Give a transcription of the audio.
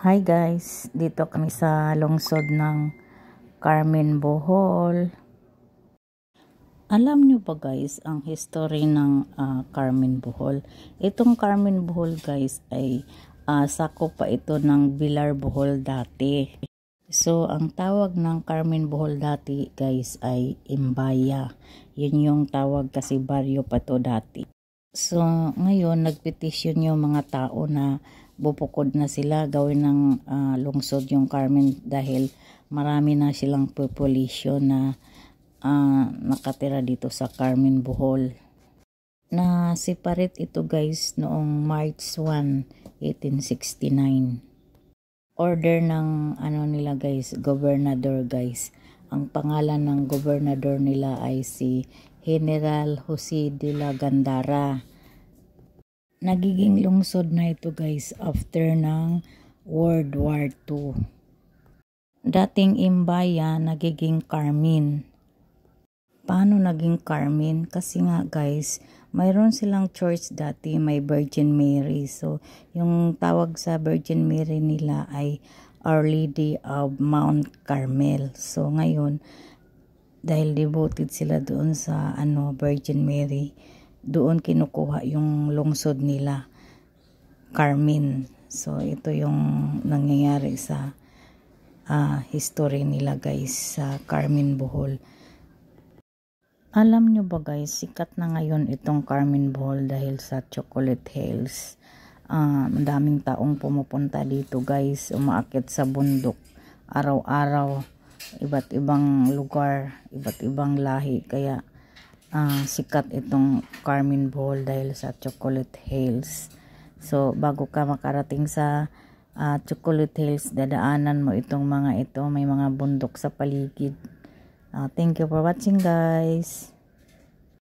Hi guys, dito kami sa lungsod ng Carmen, Bohol. Alam nyo ba guys ang history ng Carmen, Bohol? Itong Carmen, Bohol guys ay sakop pa ito ng Vilar, Bohol dati. So ang tawag ng Carmen, Bohol dati guys ay Imbaya. Yun yung tawag kasi baryo pa to dati. So ngayon nagpetisyon yung mga tao na bubukod na sila gawin ng lungsod yung Carmen dahil marami na silang population na nakatira dito sa Carmen, Bohol. Na separate ito guys noong March 1, 1869. Order ng nila guys, gobernador guys. Ang pangalan ng gobernador nila ay si General Jose de la Gandara. Nagiging lungsod na ito guys after ng World War II. Dating Imbaya, nagiging Carmen. Paano naging Carmen? Kasi nga guys, mayroon silang church dati, may Virgin Mary. So, yung tawag sa Virgin Mary nila ay Our Lady of Mount Carmel. So, ngayon, dahil devoted sila doon sa Virgin Mary, doon kinukuha yung lungsod nila, Carmen. So, ito yung nangyayari sa history nila guys sa Carmen, Bohol. Alam nyo ba guys, sikat na ngayon itong Carmen, Bohol dahil sa Chocolate Hills. Madaming taong pumupunta dito guys, umaakit sa bundok araw-araw, iba't ibang lugar, iba't ibang lahi, kaya sikat itong Carmen, Bohol dahil sa Chocolate Hills. So bago ka makarating sa Chocolate Hills, dadaanan mo itong mga ito, may mga bundok sa paligid. Thank you for watching guys.